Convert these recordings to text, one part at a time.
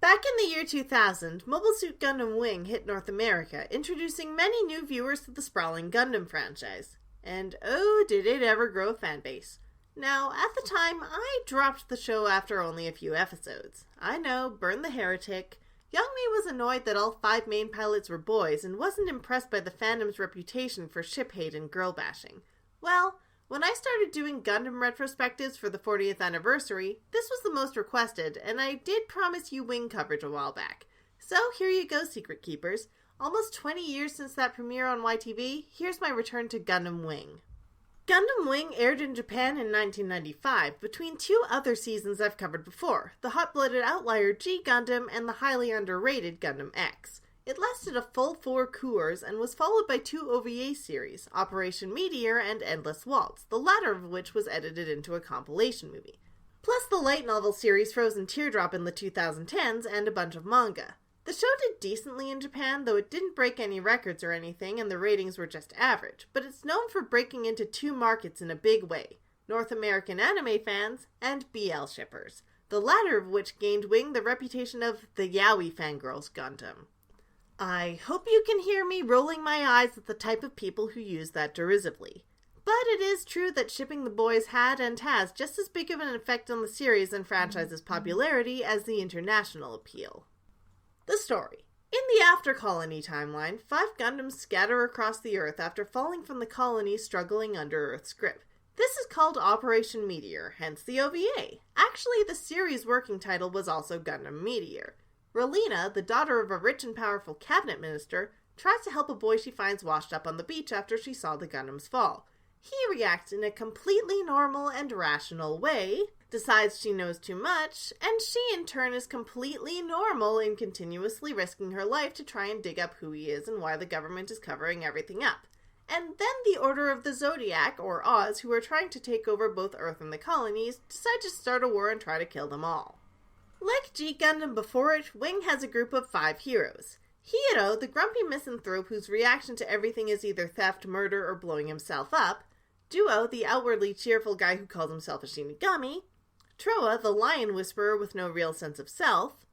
Back in the year 2000, Mobile Suit Gundam Wing hit North America, introducing many new viewers to the sprawling Gundam franchise. And oh, did it ever grow a fanbase. Now, at the time, I dropped the show after only a few episodes. I know, burn the heretic. Young me was annoyed that all 5 main pilots were boys and wasn't impressed by the fandom's reputation for ship hate and girl bashing. Well, when I started doing Gundam retrospectives for the 40th anniversary, this was the most requested, and I did promise you Wing coverage a while back. So here you go, Secret Keepers. Almost 20 years since that premiere on YTV, here's my return to Gundam Wing. Gundam Wing aired in Japan in 1995, between 2 other seasons I've covered before, the hot-blooded outlier G Gundam and the highly underrated Gundam X. It lasted a full 4 cours and was followed by 2 OVA series, Operation Meteor and Endless Waltz, the latter of which was edited into a compilation movie. Plus the light novel series Frozen Teardrop in the 2010s and a bunch of manga. The show did decently in Japan, though it didn't break any records or anything and the ratings were just average, but it's known for breaking into 2 markets in a big way, North American anime fans and BL shippers, the latter of which gained Wing the reputation of the yaoi fangirls Gundam. I hope you can hear me rolling my eyes at the type of people who use that derisively. But it is true that shipping the boys had and has just as big of an effect on the series and franchise's popularity as the international appeal. The story. In the After Colony timeline, 5 Gundams scatter across the Earth after falling from the colony struggling under Earth's grip. This is called Operation Meteor, hence the OVA. Actually, the series' working title was also Gundam Meteor. Relena, the daughter of a rich and powerful cabinet minister, tries to help a boy she finds washed up on the beach after she saw the Gundams fall. He reacts in a completely normal and rational way, decides she knows too much, and she in turn is completely normal in continuously risking her life to try and dig up who he is and why the government is covering everything up. And then the Order of the Zodiac, or Oz, who are trying to take over both Earth and the colonies, decide to start a war and try to kill them all. Like G Gundam before it, Wing has a group of 5 heroes. Hiro, the grumpy misanthrope whose reaction to everything is either theft, murder, or blowing himself up. Duo, the outwardly cheerful guy who calls himself a Shinigami. Troa, the lion whisperer with no real sense of self.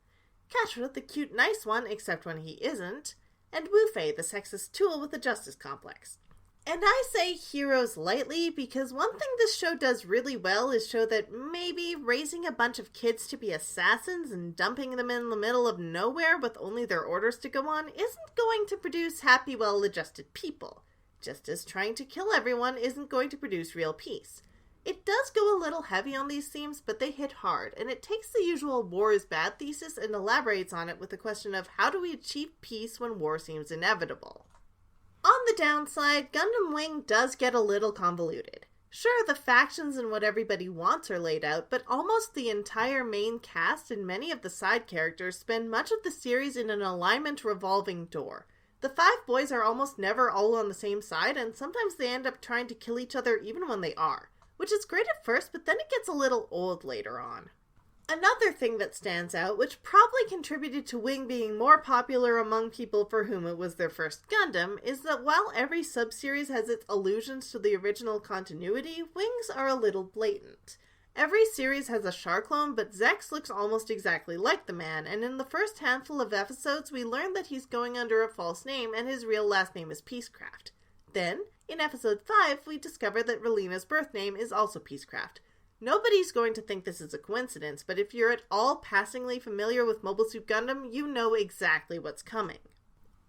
Katra, the cute nice one, except when he isn't. And Wufei, the sexist tool with a justice complex. And I say heroes lightly because one thing this show does really well is show that maybe raising a bunch of kids to be assassins and dumping them in the middle of nowhere with only their orders to go on isn't going to produce happy, well-adjusted people. Just as trying to kill everyone isn't going to produce real peace. It does go a little heavy on these themes, but they hit hard, and it takes the usual war is bad thesis and elaborates on it with the question of how do we achieve peace when war seems inevitable. On the downside, Gundam Wing does get a little convoluted. Sure, the factions and what everybody wants are laid out, but almost the entire main cast and many of the side characters spend much of the series in an alignment revolving door. The 5 boys are almost never all on the same side, and sometimes they end up trying to kill each other even when they are. Which is great at first, but then it gets a little old later on. Another thing that stands out, which probably contributed to Wing being more popular among people for whom it was their first Gundam, is that while every sub-series has its allusions to the original continuity, Wings are a little blatant. Every series has a Char clone, but Zex looks almost exactly like the man, and in the first handful of episodes we learn that he's going under a false name and his real last name is Peacecraft. Then, in episode 5, we discover that Relena's birth name is also Peacecraft. Nobody's going to think this is a coincidence, but if you're at all passingly familiar with Mobile Suit Gundam, you know exactly what's coming.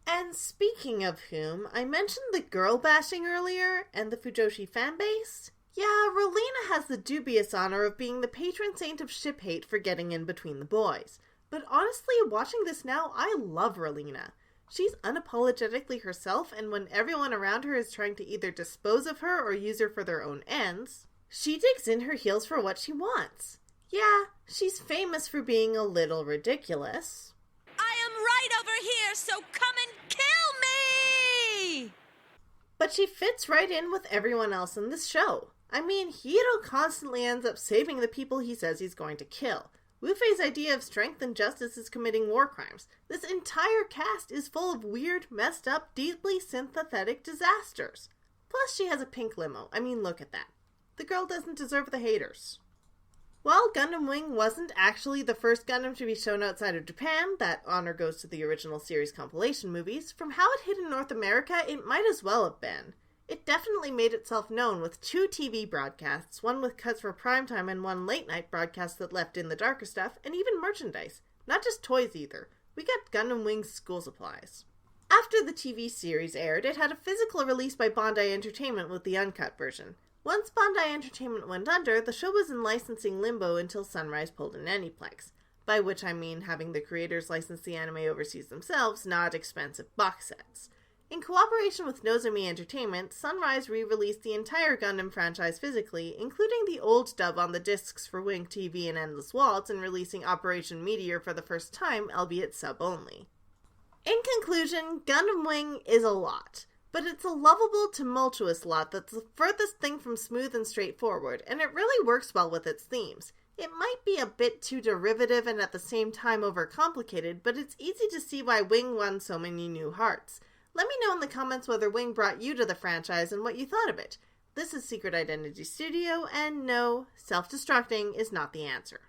And speaking of whom, I mentioned the girl bashing earlier, and the Fujoshi fanbase. Yeah, Relena has the dubious honor of being the patron saint of ship hate for getting in between the boys. But honestly, watching this now, I love Relena. She's unapologetically herself, and when everyone around her is trying to either dispose of her or use her for their own ends, she digs in her heels for what she wants. Yeah, she's famous for being a little ridiculous. I am right over here, so come and kill me! But she fits right in with everyone else in this show. I mean, Hiro constantly ends up saving the people he says he's going to kill. Wufei's idea of strength and justice is committing war crimes. This entire cast is full of weird, messed up, deeply sympathetic disasters. Plus, she has a pink limo. I mean, look at that. The girl doesn't deserve the haters. While Gundam Wing wasn't actually the first Gundam to be shown outside of Japan, that honor goes to the original series compilation movies, from how it hit in North America, it might as well have been. It definitely made itself known with 2 TV broadcasts, one with cuts for primetime and one late-night broadcast that left in the darker stuff, and even merchandise. Not just toys either. We got Gundam Wing's school supplies. After the TV series aired, it had a physical release by Bandai Entertainment with the uncut version. Once Bandai Entertainment went under, the show was in licensing limbo until Sunrise pulled an Aniplex, by which I mean having the creators license the anime overseas themselves, not expensive box sets. In cooperation with Nozomi Entertainment, Sunrise re-released the entire Gundam franchise physically, including the old dub on the discs for Wing TV and Endless Waltz, and releasing Operation Meteor for the first time, albeit sub-only. In conclusion, Gundam Wing is a lot. But it's a lovable, tumultuous lot that's the furthest thing from smooth and straightforward, and it really works well with its themes. It might be a bit too derivative and at the same time overcomplicated, but it's easy to see why Wing won so many new hearts. Let me know in the comments whether Wing brought you to the franchise and what you thought of it. This is Secret Identity Studio, and no, self-destructing is not the answer.